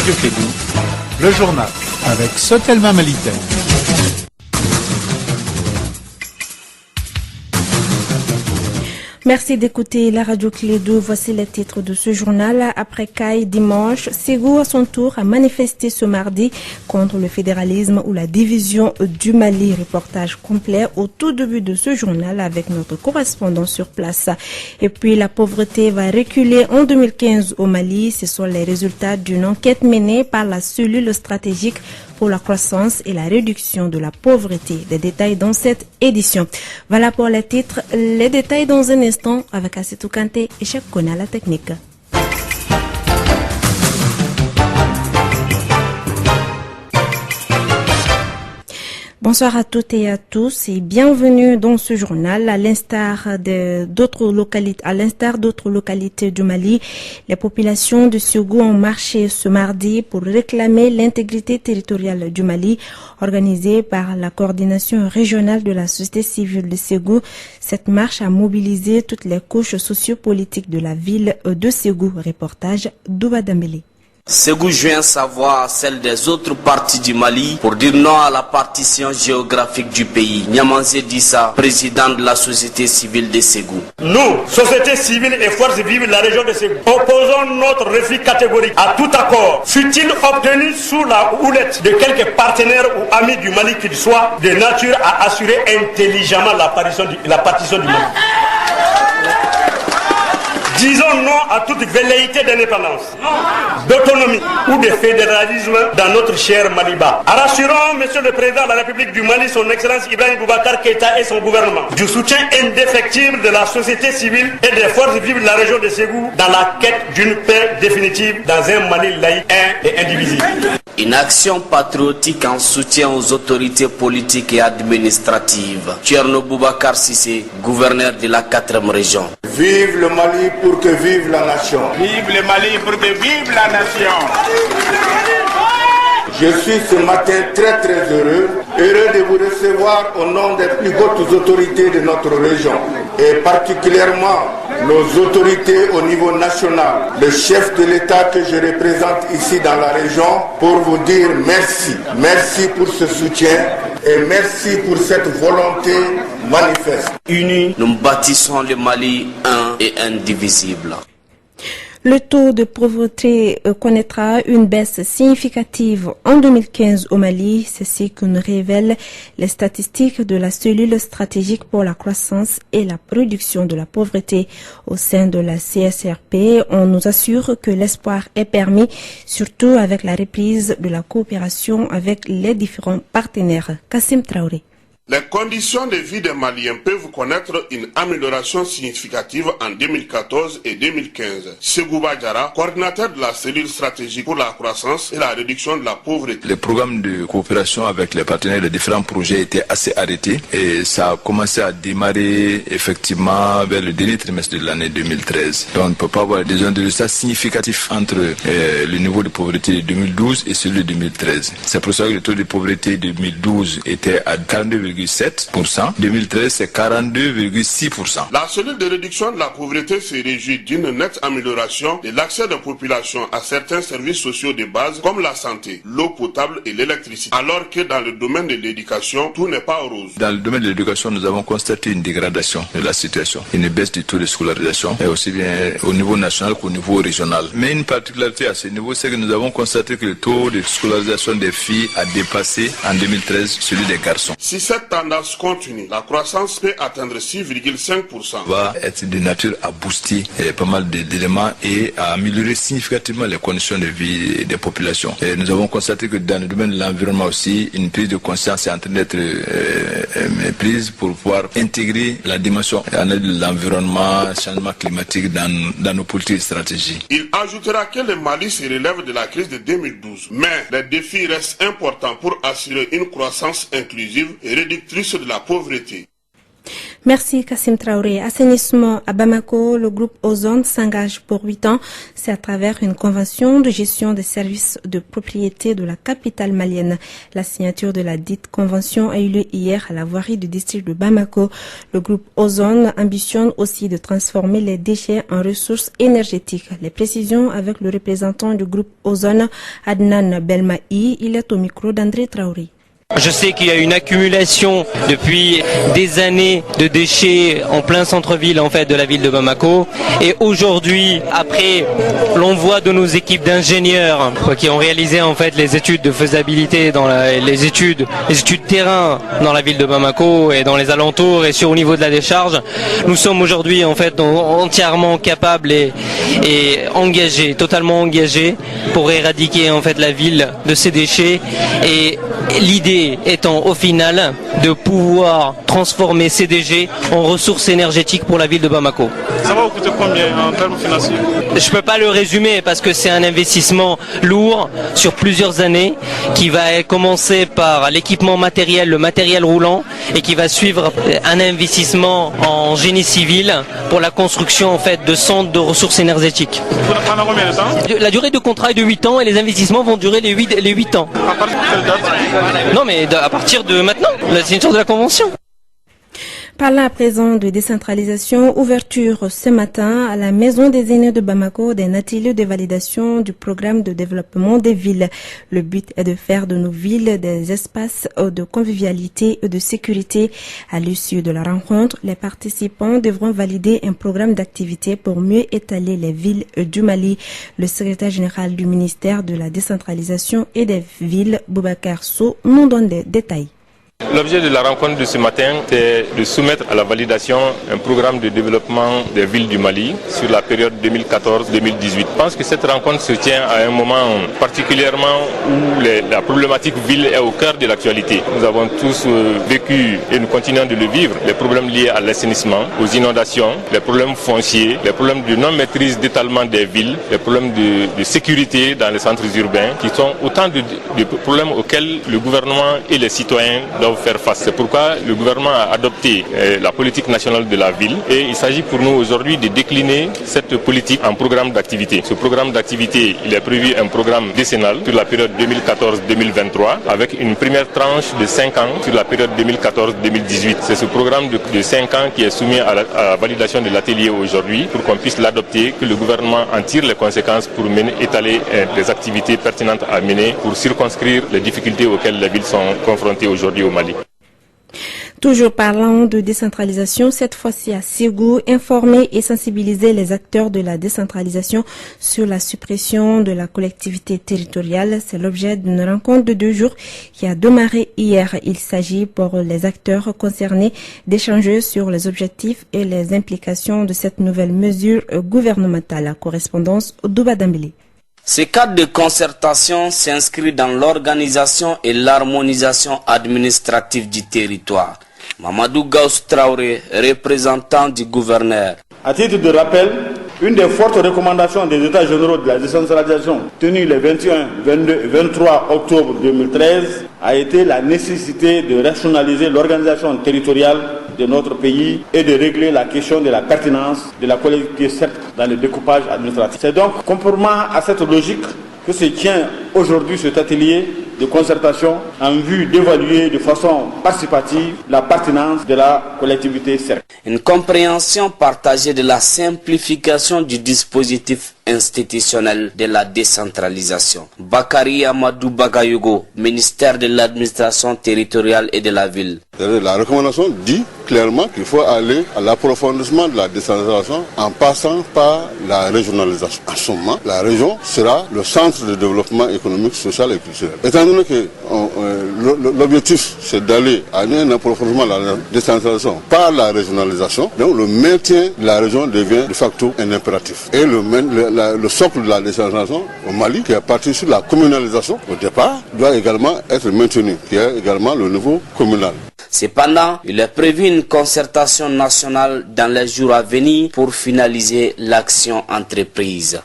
Radio Kédougou, le journal avec Sotelma Malitaire. Merci d'écouter la radio Kédougou. Voici les titres de ce journal. Après Caille dimanche, Ségou à son tour a manifesté ce mardi contre le fédéralisme ou la division du Mali. Reportage complet au tout début de ce journal avec notre correspondant sur place. Et puis la pauvreté va reculer en 2015 au Mali. Ce sont les résultats d'une enquête menée par la cellule stratégique pour la croissance et la réduction de la pauvreté. Des détails dans cette édition. Voilà pour les titres. Les détails dans un instant avec Assetou Kanté et Cheikh Kone à la technique. Bonsoir à toutes et à tous et bienvenue dans ce journal. À l'instar d'autres localités du Mali, les populations de Ségou ont marché ce mardi pour réclamer l'intégrité territoriale du Mali, organisée par la coordination régionale de la société civile de Ségou. Cette marche a mobilisé toutes les couches sociopolitiques de la ville de Ségou. Reportage d'Ouba Dambélé. Ségou joint sa voix à celle des autres parties du Mali pour dire non à la partition géographique du pays. Niamanzé Dissa, président de la société civile de Ségou. Nous, société civile et forces vives de la région de Ségou, opposons notre refus catégorique à tout accord, fut-il obtenu sous la houlette de quelques partenaires ou amis du Mali qu'ils soient, de nature à assurer intelligemment la partition du Mali. Disons non à toute velléité d'indépendance, d'autonomie ou de fédéralisme dans notre cher Maliba. Rassurons, Monsieur le Président de la République du Mali, son Excellence Ibrahim Boubacar Keïta et son gouvernement, du soutien indéfectible de la société civile et des forces vives de la région de Ségou dans la quête d'une paix définitive dans un Mali laïque et indivisible. Une action patriotique en soutien aux autorités politiques et administratives. Thierno Boubacar Sissé, gouverneur de la 4e région. Vive le Mali pour que vive la nation. Vive le Mali pour que vive la nation. Je suis ce matin très heureux de vous recevoir au nom des plus hautes autorités de notre région et particulièrement nos autorités au niveau national, le chef de l'État que je représente ici dans la région, pour vous dire merci. Merci pour ce soutien et merci pour cette volonté manifeste. Unis, nous bâtissons le Mali un et indivisible. Le taux de pauvreté connaîtra une baisse significative en 2015 au Mali. C'est ce que nous révèlent les statistiques de la cellule stratégique pour la croissance et la réduction de la pauvreté. Au sein de la CSRP, on nous assure que l'espoir est permis, surtout avec la reprise de la coopération avec les différents partenaires. Kassim Traoré. Les conditions de vie des Maliens peuvent connaître une amélioration significative en 2014 et 2015. Ségou Badjara, coordinateur de la cellule stratégique pour la croissance et la réduction de la pauvreté. Les programmes de coopération avec les partenaires de différents projets étaient assez arrêtés et ça a commencé à démarrer effectivement vers le dernier trimestre de l'année 2013. Donc on ne peut pas avoir des résultats significatifs entre le niveau de pauvreté de 2012 et celui de 2013. C'est pour ça que le taux de pauvreté de 2012 était à 42,7%. 2013, c'est 42,6%. La cellule de réduction de la pauvreté se réjouit d'une nette amélioration de l'accès des populations à certains services sociaux de base comme la santé, l'eau potable et l'électricité. Alors que dans le domaine de l'éducation, tout n'est pas rose. Dans le domaine de l'éducation, nous avons constaté une dégradation de la situation, une baisse du taux de scolarisation, et aussi bien au niveau national qu'au niveau régional. Mais une particularité à ce niveau, c'est que nous avons constaté que le taux de scolarisation des filles a dépassé en 2013 celui des garçons. Si cette tendance continue, la croissance peut atteindre 6,5%. Va être de nature à booster pas mal d'éléments et à améliorer significativement les conditions de vie des populations. Et nous avons constaté que dans le domaine de l'environnement aussi, une prise de conscience est en train d'être prise pour pouvoir intégrer la dimension de l'environnement, changement climatique dans nos politiques et stratégies. Il ajoutera que le Mali se relève de la crise de 2012, mais les défis restent importants pour assurer une croissance inclusive et réductrice de la pauvreté. Merci Kassim Traoré. Assainissement à Bamako, le groupe Ozone s'engage pour 8 ans. C'est à travers une convention de gestion des services de propriété de la capitale malienne. La signature de la dite convention a eu lieu hier à la voirie du district de Bamako. Le groupe Ozone ambitionne aussi de transformer les déchets en ressources énergétiques. Les précisions avec le représentant du groupe Ozone, Adnan Belmaï. Il est au micro d'André Traoré. Je sais qu'il y a une accumulation depuis des années de déchets en plein centre-ville en fait de la ville de Bamako. Et aujourd'hui, après l'envoi de nos équipes d'ingénieurs qui ont réalisé en fait les études de faisabilité dans les études terrain dans la ville de Bamako et dans les alentours et au niveau de la décharge, nous sommes aujourd'hui en fait entièrement capables et engagés, totalement engagés pour éradiquer en fait la ville de ces déchets. Et l'idée étant au final de pouvoir transformer ces déchets en ressources énergétiques pour la ville de Bamako. Ça va vous coûter combien en termes financiers? Je ne peux pas le résumer parce que c'est un investissement lourd sur plusieurs années qui va commencer par l'équipement matériel, le matériel roulant et qui va suivre un investissement en génie civil pour la construction en fait de centres de ressources énergétiques. Pendant combien de temps? La durée de contrat est de 8 ans et les investissements vont durer les 8 ans. À partir de quelle date? Non mais à partir de maintenant, la signature de la convention. Parlant à présent de décentralisation, ouverture ce matin à la Maison des aînés de Bamako d'un atelier de validation du programme de développement des villes. Le but est de faire de nos villes des espaces de convivialité et de sécurité. À l'issue de la rencontre, les participants devront valider un programme d'activité pour mieux étaler les villes du Mali. Le secrétaire général du ministère de la décentralisation et des villes, Boubacar Sow, nous donne des détails. L'objet de la rencontre de ce matin, c'est de soumettre à la validation un programme de développement des villes du Mali sur la période 2014-2018. Je pense que cette rencontre se tient à un moment particulièrement où la problématique ville est au cœur de l'actualité. Nous avons tous vécu et nous continuons de le vivre, les problèmes liés à l'assainissement, aux inondations, les problèmes fonciers, les problèmes de non-maîtrise d'étalement des villes, les problèmes de sécurité dans les centres urbains, qui sont autant de problèmes auxquels le gouvernement et les citoyens doivent faire face. C'est pourquoi le gouvernement a adopté la politique nationale de la ville et il s'agit pour nous aujourd'hui de décliner cette politique en programme d'activité. Ce programme d'activité, il est prévu un programme décennal sur la période 2014-2023 avec une première tranche de 5 ans sur la période 2014-2018. C'est ce programme de 5 ans qui est soumis à la validation de l'atelier aujourd'hui pour qu'on puisse l'adopter, que le gouvernement en tire les conséquences pour étaler des activités pertinentes à mener pour circonscrire les difficultés auxquelles les villes sont confrontées aujourd'hui au Mali. Toujours parlant de décentralisation, cette fois-ci à Ségou, informer et sensibiliser les acteurs de la décentralisation sur la suppression de la collectivité territoriale. C'est l'objet d'une rencontre de 2 jours qui a démarré hier. Il s'agit pour les acteurs concernés d'échanger sur les objectifs et les implications de cette nouvelle mesure gouvernementale. Correspondance Douba Dambélé. Ce cadre de concertation s'inscrit dans l'organisation et l'harmonisation administrative du territoire. Mamadou Gauss Traoré, représentant du gouverneur. À titre de rappel, une des fortes recommandations des États généraux de la décentralisation tenus les 21, 22 et 23 octobre 2013 a été la nécessité de rationaliser l'organisation territoriale de notre pays et de régler la question de la pertinence de la collectivité certes dans le découpage administratif. C'est donc conformément à cette logique que se tient aujourd'hui cet atelier de concertation en vue d'évaluer de façon participative la pertinence de la collectivité cercle. Une compréhension partagée de la simplification du dispositif institutionnel de la décentralisation. Bakari Amadou Bagayogo, ministère de l'administration territoriale et de la ville. La recommandation dit clairement qu'il faut aller à l'approfondissement de la décentralisation en passant par la régionalisation. En ce moment, la région sera le centre de développement économique, social et culturel. Étant donné que l'objectif c'est d'aller à un approfondissement de la décentralisation par la régionalisation, donc le maintien de la région devient de facto un impératif. Et le socle de la décentralisation au Mali, qui est parti sur la communalisation au départ, doit également être maintenu, qui est également le niveau communal. Cependant, il est prévu une concertation nationale dans les jours à venir pour finaliser l'action entreprise.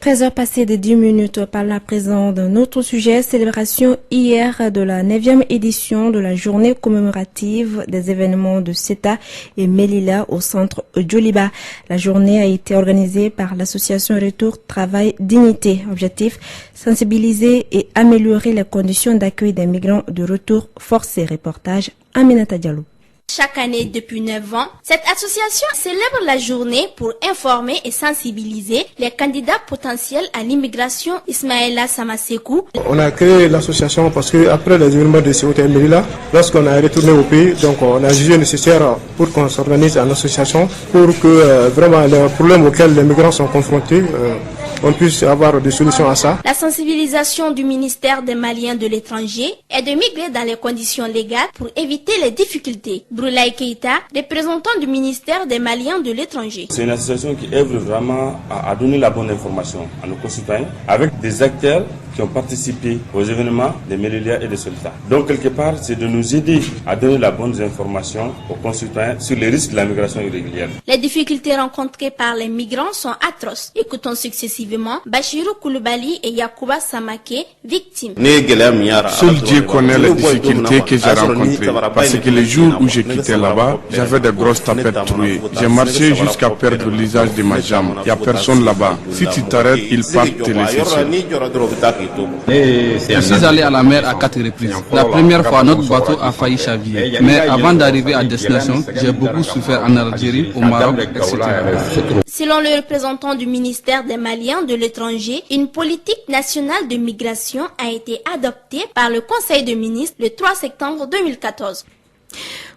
13h passées de 10 minutes, par la présence d'un autre sujet, célébration hier de la 9e édition de la journée commémorative des événements de Seta et Melilla au centre Djoliba. La journée a été organisée par l'association Retour Travail Dignité. Objectif, sensibiliser et améliorer les conditions d'accueil des migrants de retour forcé. Reportage Aminata Diallo. Chaque année depuis 9 ans, cette association célèbre la journée pour informer et sensibiliser les candidats potentiels à l'immigration. Ismaïla Samasekou. On a créé l'association parce que après les événements de Ceuta et Melilla, lorsqu'on a retourné au pays, donc on a jugé nécessaire pour qu'on s'organise en association pour que vraiment les problèmes auxquels les migrants sont confrontés, on puisse avoir des solutions à ça. La sensibilisation du ministère des Maliens de l'étranger est de migrer dans les conditions légales pour éviter les difficultés. Brulay Keita, représentant du ministère des Maliens de l'étranger. C'est une association qui œuvre vraiment à donner la bonne information à nos concitoyens avec des acteurs qui ont participé aux événements de Melilla et de Ceuta. Donc quelque part, c'est de nous aider à donner la bonne information aux concitoyens sur les risques de la migration irrégulière. Les difficultés rencontrées par les migrants sont atroces. Écoutons successivement Bachirou Koulibaly et Yacouba Samake, victimes. Seul Dieu connaît les difficultés que j'ai rencontrées. Parce que le jour où j'ai quitté là-bas, j'avais de grosses tapettes trouées. J'ai marché jusqu'à perdre l'usage de ma jambe. Il n'y a personne là-bas. Si tu t'arrêtes, ils partent te laisser seul. Je suis allé à la mer à 4 reprises. La première fois, notre bateau a failli chaviller. Mais avant d'arriver à destination, j'ai beaucoup souffert en Algérie, au Maroc, etc. Selon le représentant du ministère des Maliens de l'étranger, une politique nationale de migration a été adoptée par le Conseil des ministres le 3 septembre 2014.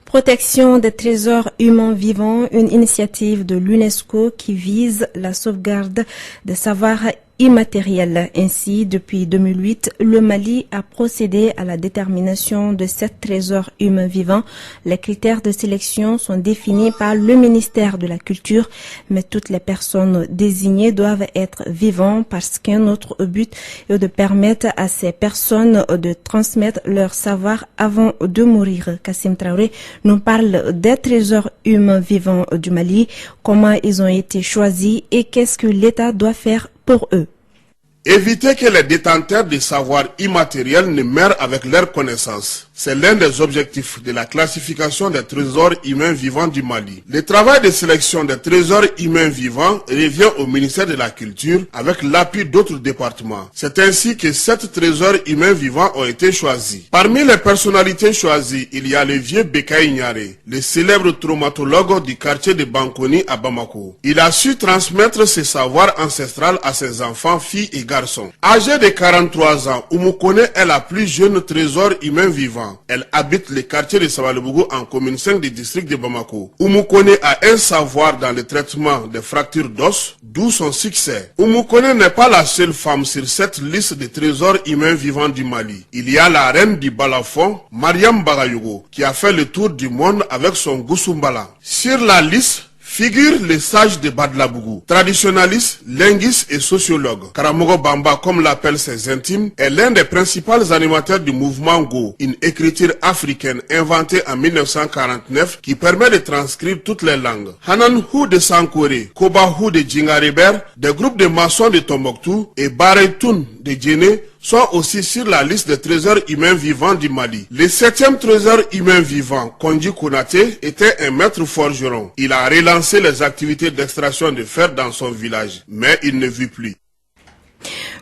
Protection des trésors humains vivants, une initiative de l'UNESCO qui vise la sauvegarde des savoirs immatériel. Ainsi, depuis 2008, le Mali a procédé à la détermination de 7 trésors humains vivants. Les critères de sélection sont définis par le ministère de la Culture, mais toutes les personnes désignées doivent être vivantes parce qu'un autre but est de permettre à ces personnes de transmettre leur savoir avant de mourir. Kassim Traoré nous parle des trésors humains vivants du Mali, comment ils ont été choisis et qu'est-ce que l'État doit faire pour eux. Éviter que les détenteurs des savoirs immatériels ne meurent avec leurs connaissances. C'est l'un des objectifs de la classification des trésors humains vivants du Mali. Le travail de sélection des trésors humains vivants revient au ministère de la Culture avec l'appui d'autres départements. C'est ainsi que 7 trésors humains vivants ont été choisis. Parmi les personnalités choisies, il y a le vieux Bekaï Niaré, le célèbre traumatologue du quartier de Bankoni à Bamako. Il a su transmettre ses savoirs ancestraux à ses enfants, filles et garçons. Âgée de 43 ans, Oumokone est la plus jeune trésor humain vivant. Elle habite le quartier de Sabalobougou en commune 5 du district de Bamako. Oumokone a un savoir dans le traitement des fractures d'os, d'où son succès. Oumokone n'est pas la seule femme sur cette liste de trésors humains vivants du Mali. Il y a la reine du balafon, Mariam Bagayougo, qui a fait le tour du monde avec son Goussoumbala. Sur la liste figurent les sages de Badlabougou, traditionnalistes, linguistes et sociologues. Karamogo Bamba, comme l'appellent ses intimes, est l'un des principaux animateurs du mouvement Go, une écriture africaine inventée en 1949 qui permet de transcrire toutes les langues. Hanan Hu de Sankore, Koba Hu de Djingarébert, des groupes de maçons de Tombouctou et Baretoun de Djéné sont aussi sur la liste des trésors humains vivants du Mali. Le 7e trésor humain vivant, Kondji Konaté, était un maître forgeron. Il a relancé les activités d'extraction de fer dans son village, mais il ne vit plus.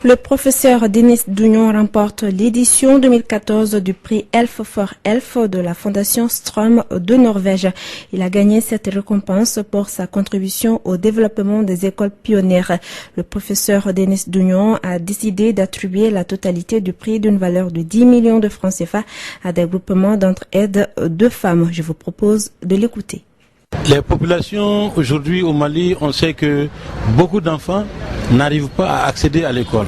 Le professeur Denis Dougnon remporte l'édition 2014 du prix Elf for Elf de la Fondation Strom de Norvège. Il a gagné cette récompense pour sa contribution au développement des écoles pionnières. Le professeur Denis Dougnon a décidé d'attribuer la totalité du prix d'une valeur de 10 millions de francs CFA à des groupements d'entraide de femmes. Je vous propose de l'écouter. Les populations aujourd'hui au Mali, on sait que beaucoup d'enfants n'arrivent pas à accéder à l'école.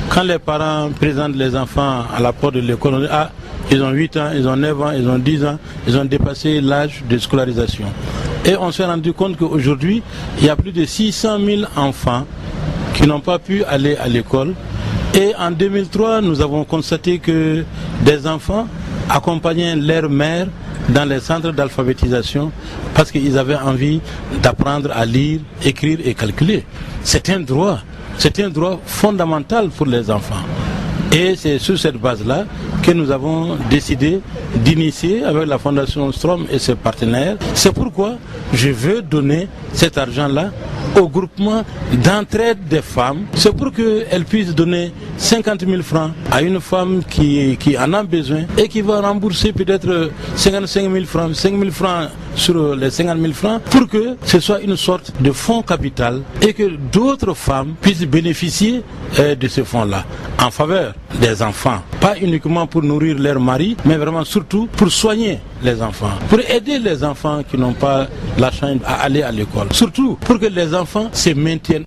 Quand les parents présentent les enfants à la porte de l'école, on dit ah, ils ont 8 ans, ils ont 9 ans, ils ont 10 ans, ils ont dépassé l'âge de scolarisation. Et on s'est rendu compte qu'aujourd'hui, il y a plus de 600 000 enfants qui n'ont pas pu aller à l'école. Et en 2003, nous avons constaté que des enfants accompagnaient leur mère dans les centres d'alphabétisation parce qu'ils avaient envie d'apprendre à lire, écrire et calculer. C'est un droit. C'est un droit fondamental pour les enfants. Et c'est sur cette base-là que nous avons décidé d'initier avec la Fondation Strom et ses partenaires. C'est pourquoi je veux donner cet argent-là au groupement d'entraide des femmes. C'est pour qu'elles puissent donner 50 000 francs à une femme qui en a besoin et qui va rembourser peut-être 55 000 francs, 5 000 francs sur les 50 000 francs pour que ce soit une sorte de fonds capital et que d'autres femmes puissent bénéficier de ce fonds-là en faveur des enfants. Pas uniquement pour nourrir leur mari, mais vraiment surtout pour soigner les enfants, pour aider les enfants qui n'ont pas la chance à aller à l'école. Surtout pour que les enfants se maintiennent.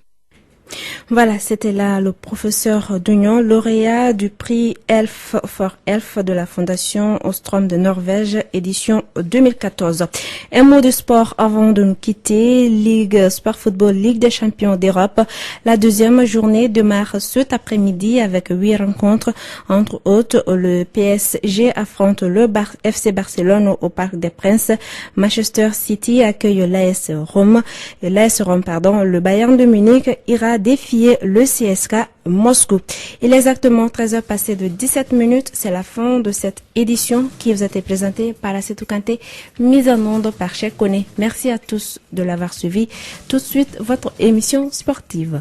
Voilà, c'était là le professeur Dugnon, lauréat du prix Elf for Elf de la Fondation Ostrom de Norvège, édition 2014. Un mot de sport avant de nous quitter. Ligue Sport Football, Ligue des Champions d'Europe. La deuxième journée démarre cet après-midi avec 8 rencontres. Entre autres, le PSG affronte le FC Barcelone au Parc des Princes. Manchester City accueille l'AS Rome. Le Bayern de Munich ira défier le CSK Moscou. Il est exactement 13h passées de 17 minutes. C'est la fin de cette édition qui vous a été présentée par Assetou Kanté, mise en onde par Cheikh Koné. Merci à tous de l'avoir suivi. Tout de suite, votre émission sportive.